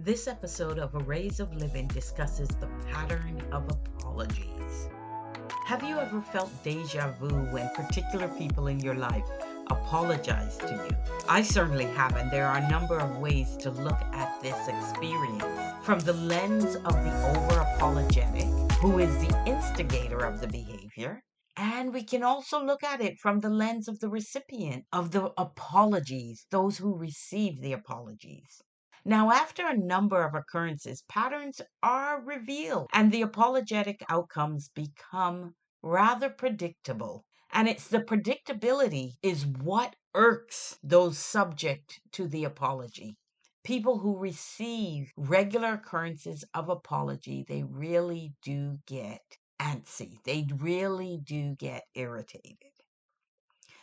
This episode of Arrays of Living discusses the pattern of apologies. Have you ever felt deja vu when particular people in your life apologize to you? I certainly have, and there are a number of ways to look at this experience. From the lens of the over-apologetic, who is the instigator of the behavior, and we can also look at it from the lens of the recipient of the apologies, those who receive the apologies. Now, after a number of occurrences, patterns are revealed and the apologetic outcomes become rather predictable. And it's the predictability is what irks those subject to the apology. People who receive regular occurrences of apology, they really do get antsy. They really do get irritated.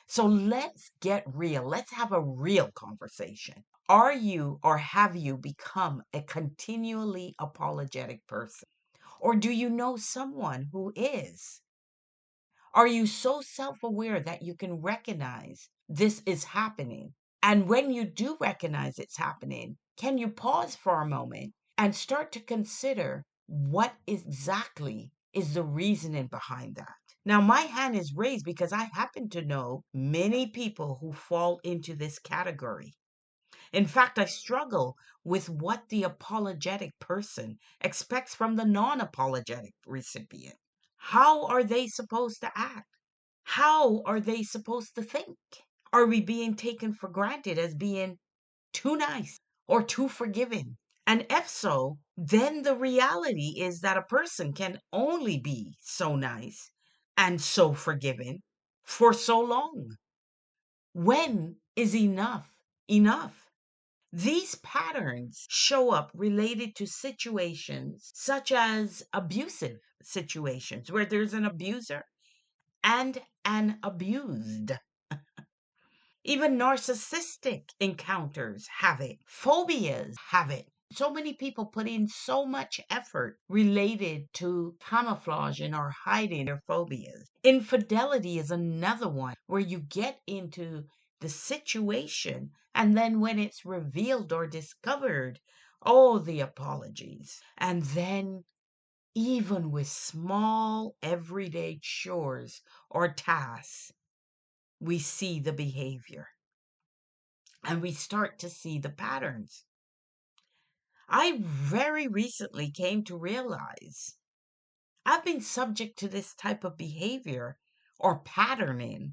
So let's get real. Let's have a real conversation. Are you or have you become a continually apologetic person? Or do you know someone who is? Are you so self-aware that you can recognize this is happening? And when you do recognize it's happening, can you pause for a moment and start to consider what exactly is the reasoning behind that? Now, my hand is raised because I happen to know many people who fall into this category. In fact, I struggle with what the apologetic person expects from the non-apologetic recipient. How are they supposed to act? How are they supposed to think? Are we being taken for granted as being too nice or too forgiving? And if so, then the reality is that a person can only be so nice and so forgiving for so long. When is enough enough? These patterns show up related to situations such as abusive situations where there's an abuser and an abused. Even narcissistic encounters have it. Phobias have it. So many people put in so much effort related to camouflaging or hiding their phobias. Infidelity is another one where you get into the situation and then when it's revealed or discovered, oh, the apologies. And then even with small everyday chores or tasks, we see the behavior and we start to see the patterns. I very recently came to realize I've been subject to this type of behavior or patterning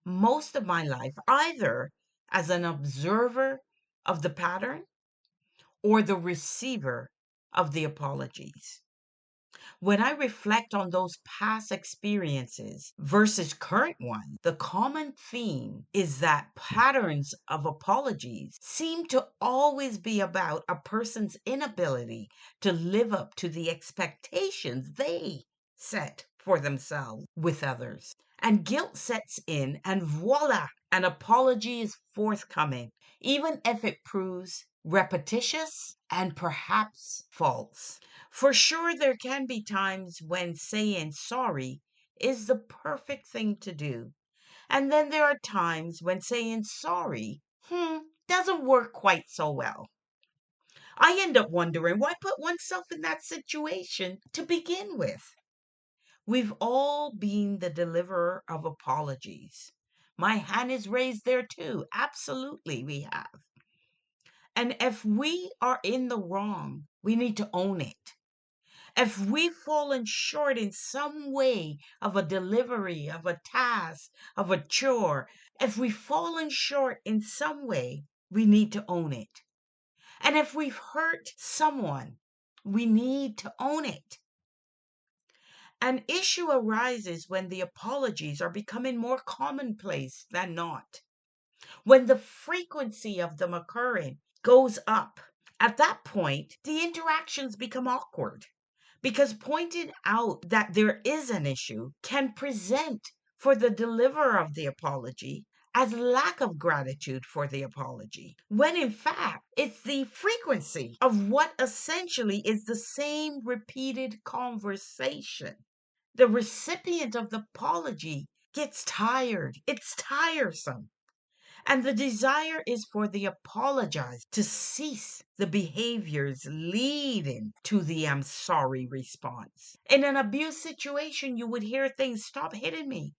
most of my life, either as an observer of the pattern or the receiver of the apologies. When I reflect on those past experiences versus current ones, the common theme is that patterns of apologies seem to always be about a person's inability to live up to the expectations they set for themselves with others. And guilt sets in, and voila, an apology is forthcoming, even if it proves repetitious and perhaps false. For sure, there can be times when saying sorry is the perfect thing to do. And then there are times when saying sorry, doesn't work quite so well. I end up wondering why put oneself in that situation to begin with. We've all been the deliverer of apologies. My hand is raised there too. Absolutely, we have. And if we are in the wrong, we need to own it. If we've fallen short in some way of a delivery, of a task, of a chore, if we've fallen short in some way, we need to own it. And if we've hurt someone, we need to own it. An issue arises when the apologies are becoming more commonplace than not, when the frequency of them occurring goes up. At that point, the interactions become awkward because pointing out that there is an issue can present for the deliverer of the apology as lack of gratitude for the apology, when in fact it's the frequency of what essentially is the same repeated conversation. The recipient of the apology gets tired. It's tiresome. And the desire is for the apologize to cease the behaviors leading to the I'm sorry response. In an abuse situation, you would hear things, stop hitting me,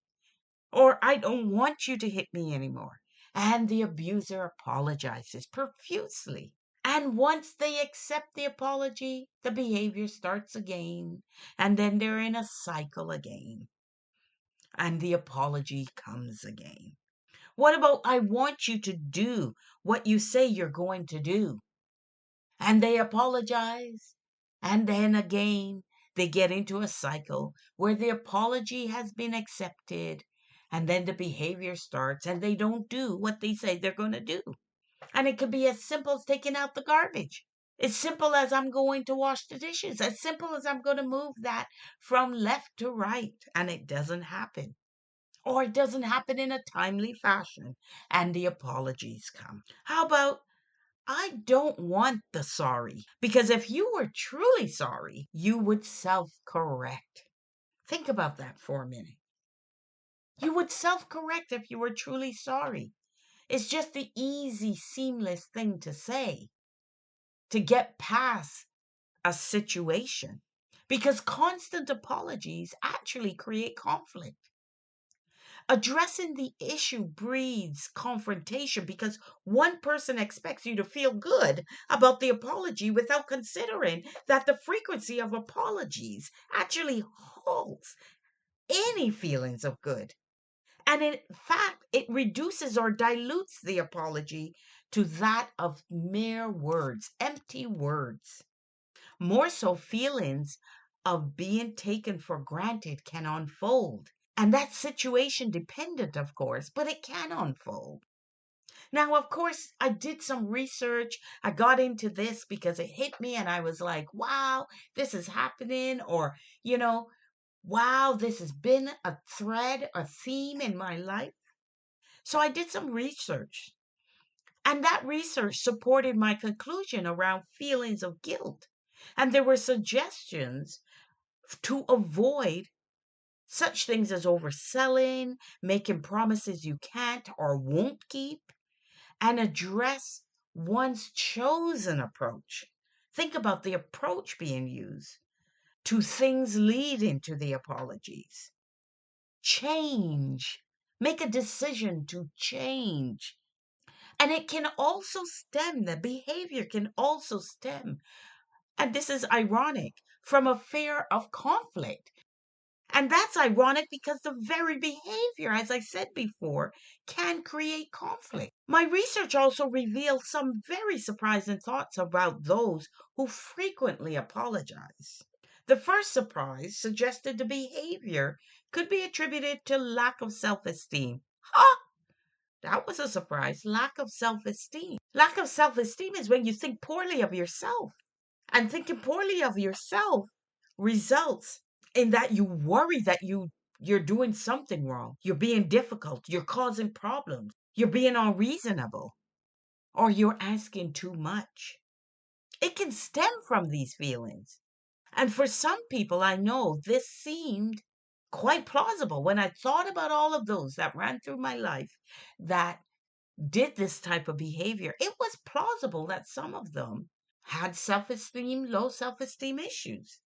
or I don't want you to hit me anymore. And the abuser apologizes profusely. And once they accept the apology, the behavior starts again. And then they're in a cycle again. And the apology comes again. What about, I want you to do what you say you're going to do? And they apologize. And then again, they get into a cycle where the apology has been accepted. And then the behavior starts and they don't do what they say they're going to do. And it could be as simple as taking out the garbage. As simple as I'm going to wash the dishes. As simple as I'm going to move that from left to right. And it doesn't happen. Or it doesn't happen in a timely fashion. And the apologies come. How about, I don't want the sorry? Because if you were truly sorry, you would self-correct. Think about that for a minute. You would self-correct if you were truly sorry. It's just the easy, seamless thing to say to get past a situation. Because constant apologies actually create conflict. Addressing the issue breeds confrontation because one person expects you to feel good about the apology without considering that the frequency of apologies actually halts any feelings of good. And in fact, it reduces or dilutes the apology to that of mere words, empty words. More so, feelings of being taken for granted can unfold. And that's situation dependent, of course, but it can unfold. Now, of course, I did some research. I got into this because it hit me and I was like, wow, this is happening. Or, you know, wow, this has been a thread, a theme in my life. So I did some research. And that research supported my conclusion around feelings of guilt. And there were suggestions to avoid such things as overselling, making promises you can't or won't keep, and address one's chosen approach. Think about the approach being used to things leading to the apologies. Change. Make a decision to change. And it can also stem, the behavior can also stem, and this is ironic, from a fear of conflict. And that's ironic because the very behavior, as I said before, can create conflict. My research also revealed some very surprising thoughts about those who frequently apologize. The first surprise suggested the behavior could be attributed to lack of self esteem. Ha! That was a surprise. Lack of self esteem. Lack of self esteem is when you think poorly of yourself. And thinking poorly of yourself results in that you worry that you're doing something wrong. You're being difficult. You're causing problems. You're being unreasonable. Or you're asking too much. It can stem from these feelings. And for some people, I know this seemed quite plausible when I thought about all of those that ran through my life that did this type of behavior. It was plausible that some of them had self esteem, low self esteem issues.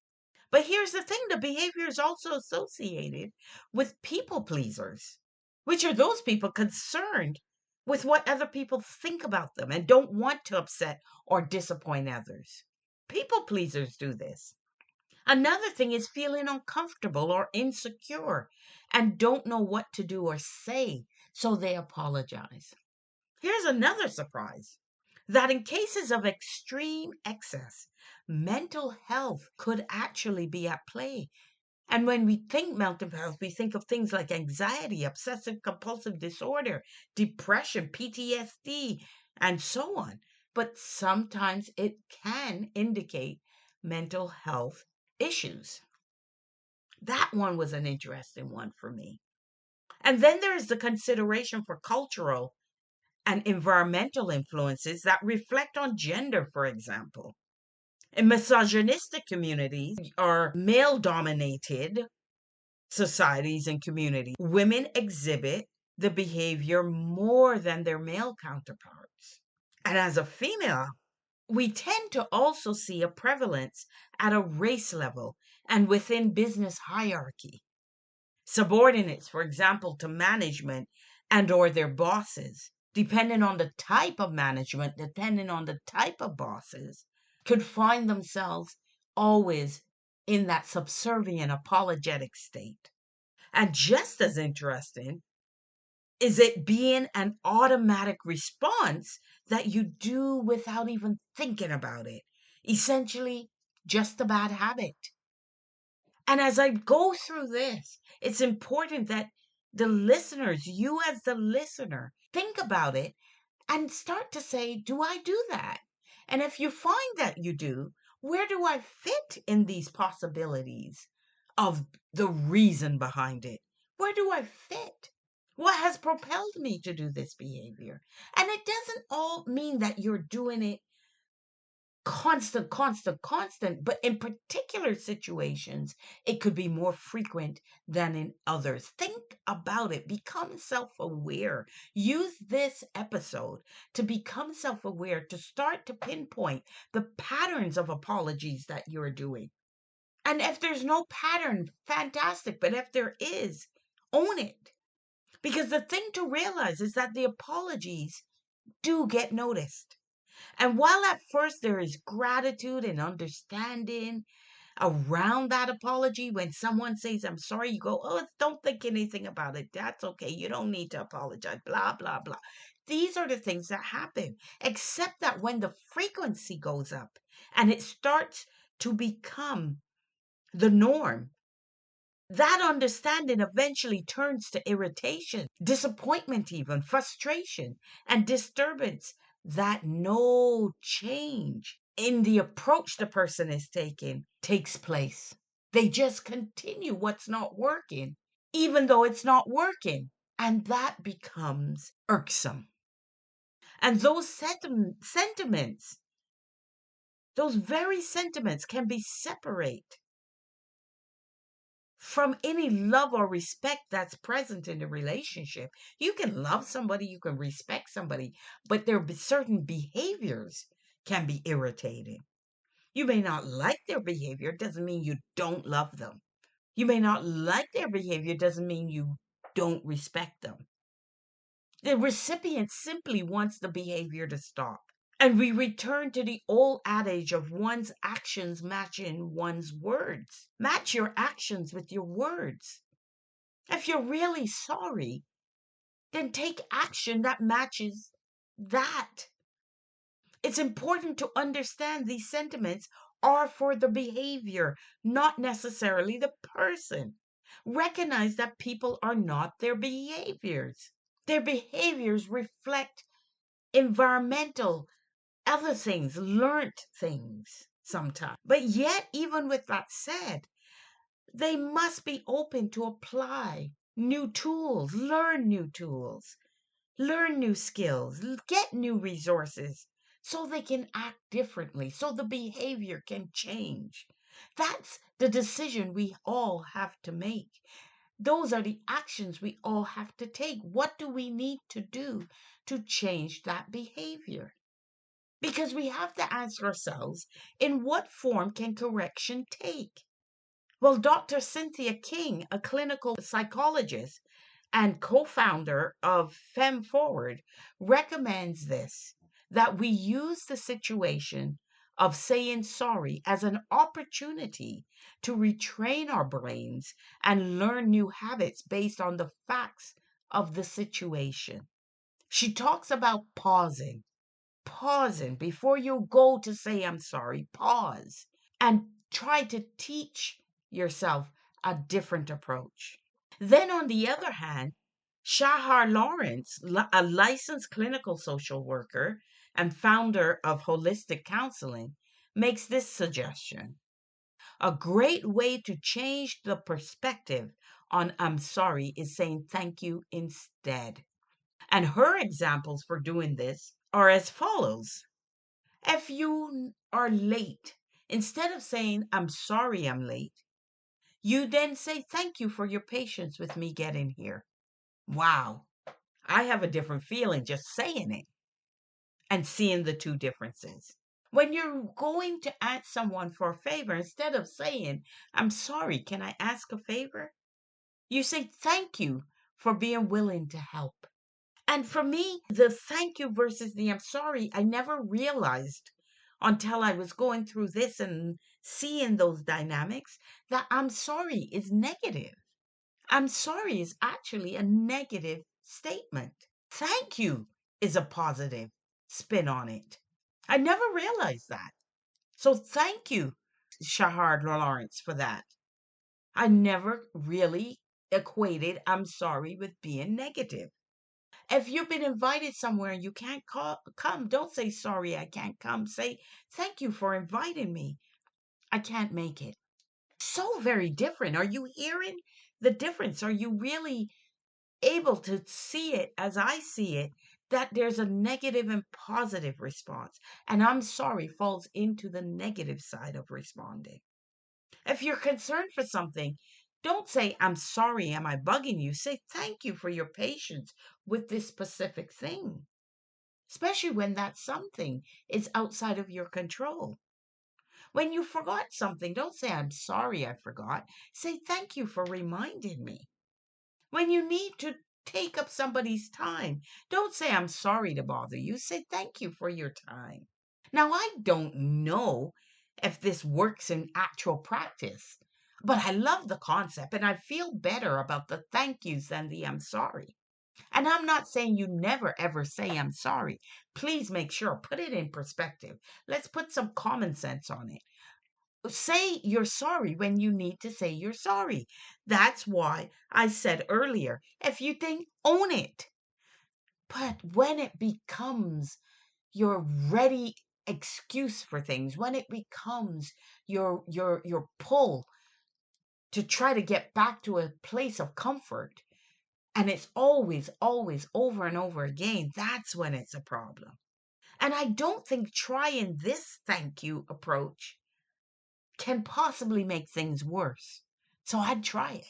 But here's the thing, the behavior is also associated with people pleasers, which are those people concerned with what other people think about them and don't want to upset or disappoint others. People pleasers do this. Another thing is feeling uncomfortable or insecure and don't know what to do or say, so they apologize. Here's another surprise, that in cases of extreme excess, mental health could actually be at play. And when we think mental health, we think of things like anxiety, obsessive compulsive disorder, depression, PTSD, and so on. But sometimes it can indicate mental health issues. That one was an interesting one for me. And then there is the consideration for cultural and environmental influences that reflect on gender, for example. In misogynistic communities or male dominated societies and communities, women exhibit the behavior more than their male counterparts. And as a female, we tend to also see a prevalence at a race level and within business hierarchy. Subordinates, for example, to management and or their bosses, depending on the type of management, depending on the type of bosses, could find themselves always in that subservient apologetic state. And just as interesting is it being an automatic response that you do without even thinking about it. Essentially, just a bad habit. And as I go through this, it's important that the listeners, you as the listener, think about it and start to say, do I do that? And if you find that you do, where do I fit in these possibilities of the reason behind it? Where do I fit? What has propelled me to do this behavior? And it doesn't all mean that you're doing it constant, but in particular situations, it could be more frequent than in others. Think about it, become self aware. Use this episode to become self aware, to start to pinpoint the patterns of apologies that you're doing. And if there's no pattern, fantastic. But if there is, own it. Because the thing to realize is that the apologies do get noticed. And while at first there is gratitude and understanding around that apology, when someone says, I'm sorry, you go, oh, don't think anything about it. That's okay. You don't need to apologize, blah, blah, blah. These are the things that happen, except that when the frequency goes up and it starts to become the norm, that understanding eventually turns to irritation, disappointment, even frustration, and disturbance that no change in the approach the person is taking takes place. They just continue what's not working, even though it's not working. And that becomes irksome. And those sentiments, those very sentiments can be separated from any love or respect that's present in the relationship. You can love somebody, you can respect somebody, but there are certain behaviors can be irritating. You may not like their behavior, doesn't mean you don't love them. You may not like their behavior, doesn't mean you don't respect them. The recipient simply wants the behavior to stop. And we return to the old adage of one's actions matching one's words. Match your actions with your words. If you're really sorry, then take action that matches that. It's important to understand these sentiments are for the behavior, not necessarily the person. Recognize that people are not their behaviors. Their behaviors reflect environmental, other things, learnt things sometimes. But yet, even with that said, they must be open to apply new tools, learn new skills, get new resources so they can act differently, so the behavior can change. That's the decision we all have to make. Those are the actions we all have to take. What do we need to do to change that behavior? Because we have to ask ourselves, in what form can correction take? Well, Dr. Cynthia King, a clinical psychologist and co founder of Fem Forward, recommends this, that we use the situation of saying sorry as an opportunity to retrain our brains and learn new habits based on the facts of the situation. She talks about pausing before you go to say, I'm sorry, pause and try to teach yourself a different approach. Then, on the other hand, Shahar Lawrence, a licensed clinical social worker and founder of holistic counseling, makes this suggestion. A great way to change the perspective on I'm sorry is saying thank you instead. And her examples for doing this are as follows. If you are late, instead of saying, I'm sorry I'm late, you then say, thank you for your patience with me getting here. Wow. I have a different feeling just saying it and seeing the two differences. When you're going to ask someone for a favor, instead of saying, I'm sorry, can I ask a favor? You say, thank you for being willing to help. And for me, the thank you versus the I'm sorry, I never realized until I was going through this and seeing those dynamics that I'm sorry is negative. I'm sorry is actually a negative statement. Thank you is a positive spin on it. I never realized that. So thank you, Shahard Lawrence, for that. I never really equated I'm sorry with being negative. If you've been invited somewhere and you can't come, don't say sorry, I can't come. Say thank you for inviting me. I can't make it. So very different. Are you hearing the difference? Are you really able to see it as I see it, that there's a negative and positive response? And I'm sorry falls into the negative side of responding. If you're concerned for something, don't say, I'm sorry, am I bugging you? Say, thank you for your patience with this specific thing, especially when that something is outside of your control. When you forgot something, don't say, I'm sorry I forgot. Say, thank you for reminding me. When you need to take up somebody's time, don't say, I'm sorry to bother you. Say, thank you for your time. Now, I don't know if this works in actual practice, but I love the concept and I feel better about the thank yous than the I'm sorry. And I'm not saying you never ever say I'm sorry. Please make sure, put it in perspective. Let's put some common sense on it. Say you're sorry when you need to say you're sorry. That's why I said earlier, if you think, own it. But when it becomes your ready excuse for things, when it becomes your pull to try to get back to a place of comfort, and it's always over and over again, that's when it's a problem. And I don't think trying this thank you approach can possibly make things worse. So I'd try it.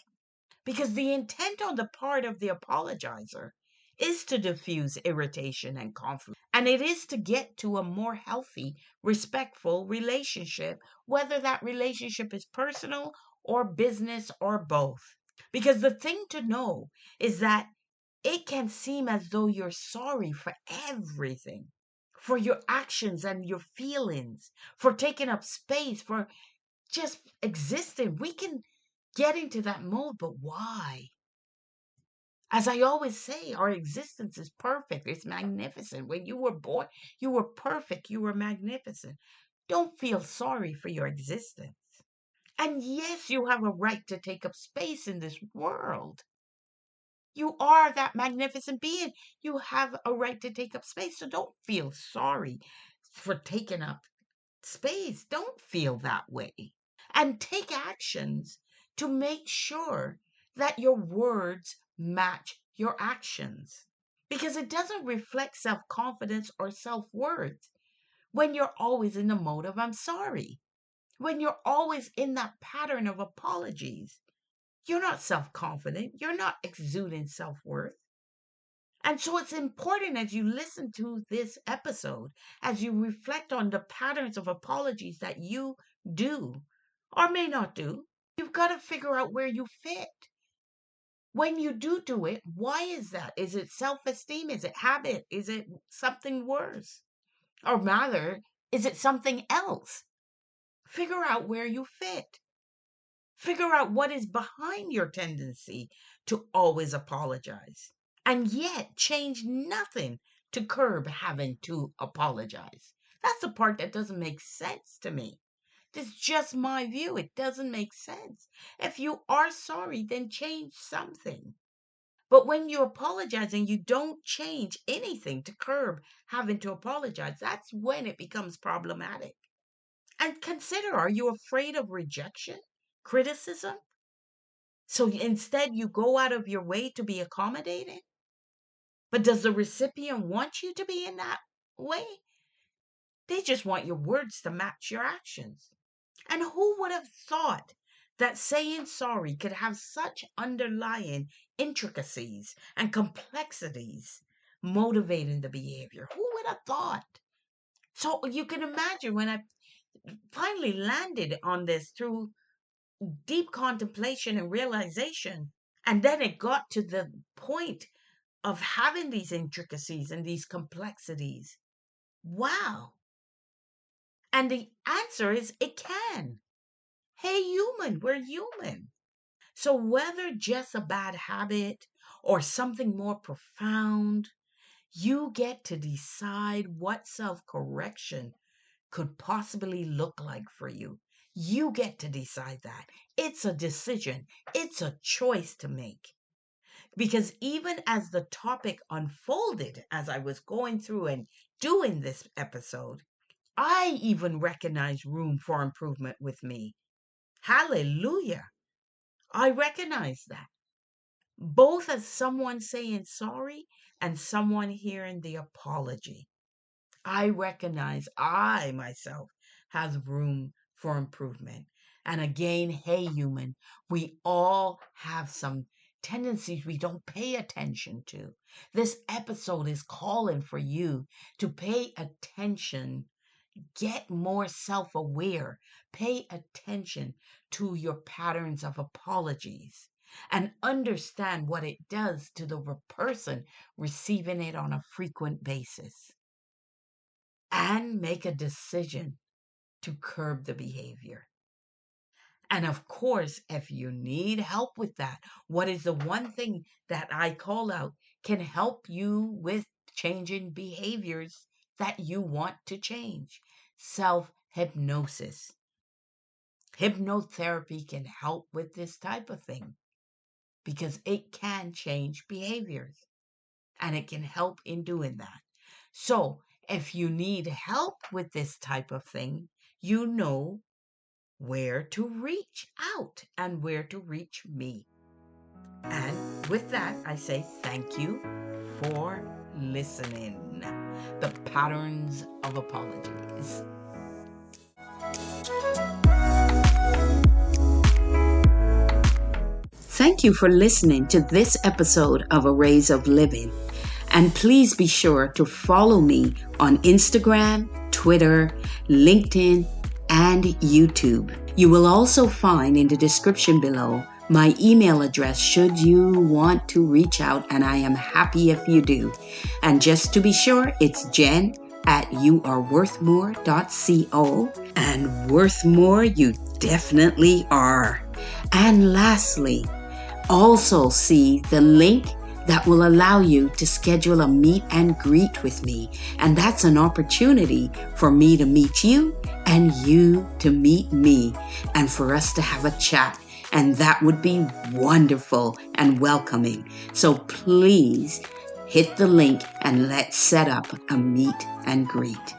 Because the intent on the part of the apologizer is to diffuse irritation and conflict. And it is to get to a more healthy, respectful relationship, whether that relationship is personal or business or both. Because the thing to know is that it can seem as though you're sorry for everything, for your actions and your feelings, for taking up space, for just existing. We can get into that mode, but why? As I always say, our existence is perfect. It's magnificent. When you were born, you were perfect. You were magnificent. Don't feel sorry for your existence. And yes, you have a right to take up space in this world. You are that magnificent being. You have a right to take up space. So don't feel sorry for taking up space. Don't feel that way. And take actions to make sure that your words match your actions. Because it doesn't reflect self confidence or self worth when you're always in the mode of I'm sorry, when you're always in that pattern of apologies. You're not self confident, you're not exuding self worth. And so it's important as you listen to this episode, as you reflect on the patterns of apologies that you do or may not do, you've got to figure out where you fit. When you do it, why is that? Is it self esteem? Is it habit? Is it something worse? Or rather, is it something else? Figure out where you fit. Figure out what is behind your tendency to always apologize. And yet change nothing to curb having to apologize. That's the part that doesn't make sense to me. It's just my view. It doesn't make sense. If you are sorry, then change something. But when you apologize and you don't change anything to curb having to apologize, that's when it becomes problematic. And consider, are you afraid of rejection, criticism? So instead, you go out of your way to be accommodating? But does the recipient want you to be in that way? They just want your words to match your actions. And who would have thought that saying sorry could have such underlying intricacies and complexities motivating the behavior. Who would have thought? So you can imagine when I finally landed on this through deep contemplation and realization. And then it got to the point of having these intricacies and these complexities. Wow. And the answer is it can. Hey, human, we're human. So whether just a bad habit or something more profound, you get to decide what self correction could possibly look like for you. You get to decide that. It's a decision, it's a choice to make. Because even as the topic unfolded, as I was going through and doing this episode, I even recognized room for improvement with me. Hallelujah. I recognize that. Both as someone saying sorry and someone hearing the apology. I recognize I myself has room for improvement. And again, hey, human, we all have some tendencies we don't pay attention to. This episode is calling for you to pay attention, get more self aware, pay attention to your patterns of apologies, and understand what it does to the person receiving it on a frequent basis and make a decision to curb the behavior. And of course, if you need help with that, what is the one thing that I call out can help you with changing behaviors that you want to change? Self hypnosis. Hypnotherapy can help with this type of thing because it can change behaviors and it can help in doing that. So, if you need help with this type of thing, you know where to reach out and where to reach me. And with that, I say thank you for listening. The Patterns of Apologies. Thank you for listening to this episode of Arrays of Living. And please be sure to follow me on Instagram, Twitter, LinkedIn, and YouTube. You will also find in the description below my email address should you want to reach out, and I am happy if you do. And just to be sure, it's jen@youareworthmore.co, and worth more you definitely are. And lastly, also see the link that will allow you to schedule a meet and greet with me. And that's an opportunity for me to meet you and you to meet me and for us to have a chat. And that would be wonderful and welcoming. So please hit the link and let's set up a meet and greet.